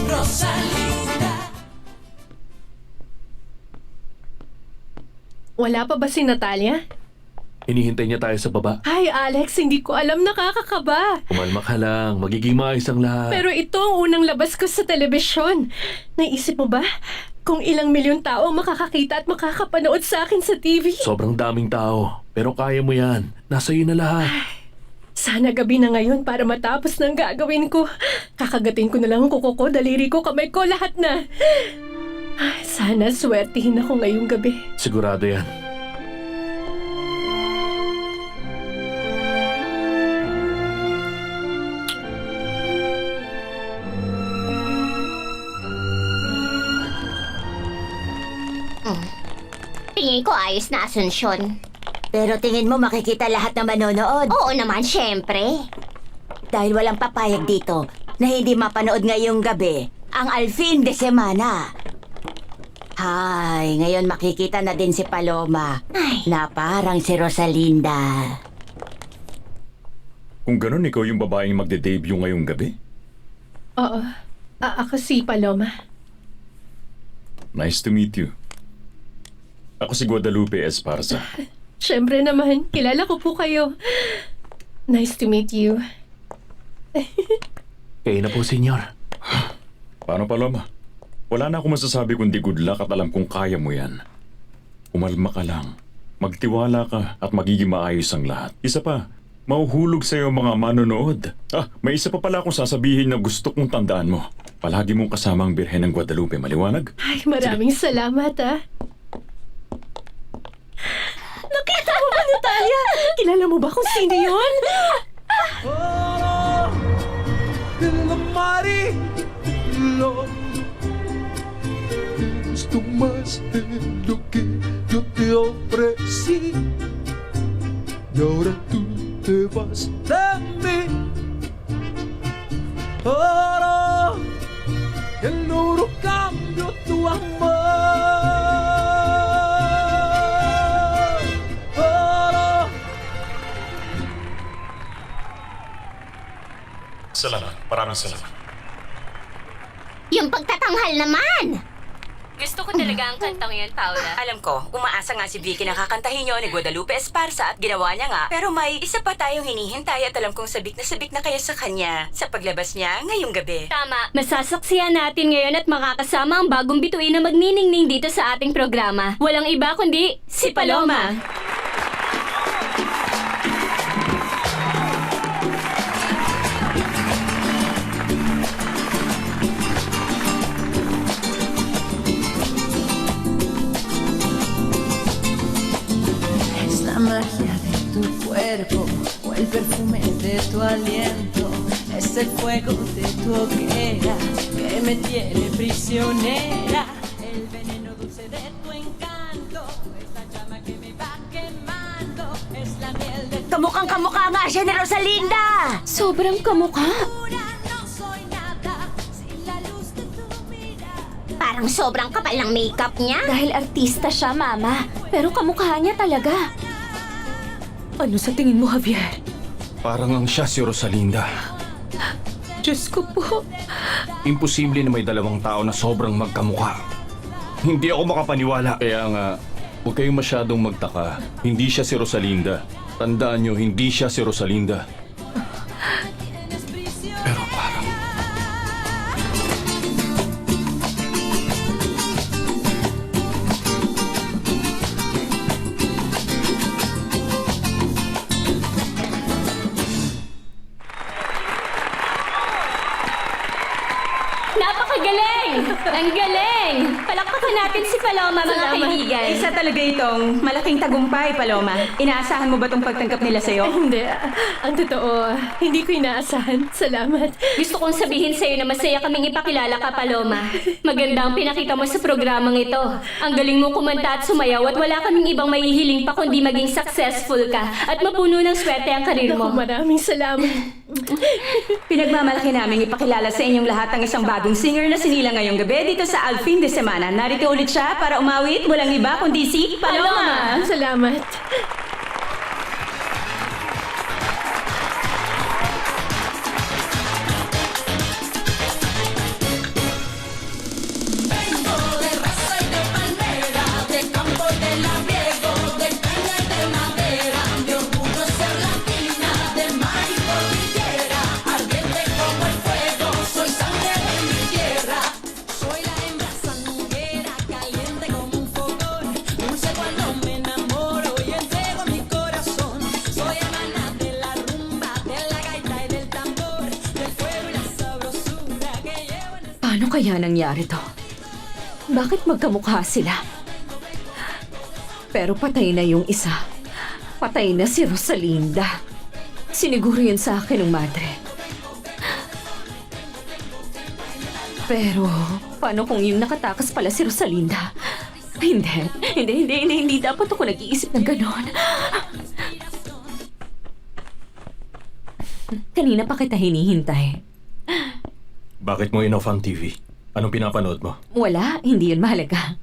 Rosalinda. Wala pa ba si Natalia? Hinihintay niya tayo sa baba. Ay, Alex, hindi ko alam, nakakakaba. Kumalma ka lang, magiging maayos ang lahat. Pero ito ang unang labas ko sa telebisyon. Naisip mo ba kung ilang milyon tao ang makakakita at makakapanood sa akin sa TV? Sobrang daming tao, pero kaya mo yan. Nasa iyo na lahat. Sana gabi na ngayon para matapos ng gagawin ko. Kakagatin ko na lang ang kuko ko, daliri ko, kamay ko, lahat na. Ay, sana swertihin ako ngayong gabi. Sigurado yan. Tingin ko ayos na Asunsyon. Pero tingin mo makikita lahat na manonood. Oo naman, syempre. Dahil walang papayag dito na hindi mapanood ngayong gabi ang Alfin de Semana. Hay, ngayon makikita na din si Paloma na parang si Rosalinda. Kung ganun, ikaw yung babaeng magde-debut ngayong gabi? Oo, ako si Paloma. Nice to meet you. Ako si Guadalupe Esparza. Siyempre naman, kilala ko po kayo. Nice to meet you. Kayo na po, senyor. Paano, Paloma? Wala na akong masasabi kundi good luck at alam kong kaya mo yan. Umalma ka lang, magtiwala ka at magiging maayos ang lahat. Isa pa, mauhulog sa'yo ang mga manonood. May isa pa pala akong sasabihin na gusto kong tandaan mo. Palagi mong kasama ang Birhen ng Guadalupe, maliwanag? Ay, maraming salamat, ah. Nakita mo ba, Natalia? Kilala mo ba kung sino yun? Oh, en la mare, lo esto más de lo que yo te ofrecí. Y ahora tú te vas de mí. Oro, el oro cambio tu amor. Oro. Salamat. Maraming salamat. Yung pagtatanghal naman! Gusto ko talaga ang kantang yan, Paula. Alam ko, umaasa nga si Vicky na kakantahin niyo ni Guadalupe Esparza at ginawa niya nga. Pero may isa pa tayong hinihintay at alam kong sabik na kayo sa kanya sa paglabas niya ngayong gabi. Tama. Masasaksihan natin ngayon at makakasama ang bagong bituin na magniningning dito sa ating programa. Walang iba kundi si Paloma. Es la magia de tu cuerpo o el perfume de tu aliento. Es el fuego de tu hoguera que me tiene prisionera. El veneno dulce de tu encanto es la llama que me va quemando. Es la miel de tu Kamukhang-kamukha nga siya ni Rosalinda! Sobrang kamukha. pura. No soy nada sin la luz de tu mirada. Parang sobrang kapal ng makeup niya. Dahil artista siya, Mama. Pero kamukha niya talaga. Ano sa tingin mo, Javier? Parang ang siya si Rosalinda. Diyos ko po. Imposible na may dalawang tao na sobrang magkamukha. Hindi ako makapaniwala. Kaya nga, huwag kayong masyadong magtaka. Hindi siya si Rosalinda. Tandaan nyo, hindi siya si Rosalinda. Pero parang... Napakagaling! Ang galing! Palakpakan natin si Paloma, mga kaibigan. Isa talaga itong malaking tagumpay, Paloma. Inaasahan mo ba itong pagtanggap nila sa'yo? Hindi. Ang totoo, hindi ko inaasahan. Salamat. Gusto kong sabihin sa'yo na masaya kaming ipakilala ka, Paloma. Maganda ang pinakita mo sa programang ito. Ang galing mo kumanta at sumayaw at wala kaming ibang mahihiling pa kundi maging successful ka at mapuno ng swerte ang karir Naku, mo. maraming salamat. Pinagmamalaki namin ipakilala sa inyong lahat ang isang bagong singer na sinila ngayong gabi dito sa Alfin de Semana. Narito ulit siya para umawit, walang iba kundi si Paloma. Salamat. Paano kaya nangyari to? Bakit magkamukha sila? Pero patay na yung isa. Patay na si Rosalinda. Siniguro yun sa akin ng madre. Pero, paano kung yung nakatakas pala si Rosalinda? Hindi dapat ako nag-iisip ng ganon. Kanina pa kita hinihintay. Bakit mo in-off ang TV? Anong pinapanood mo? Wala, hindi yun mahalaga.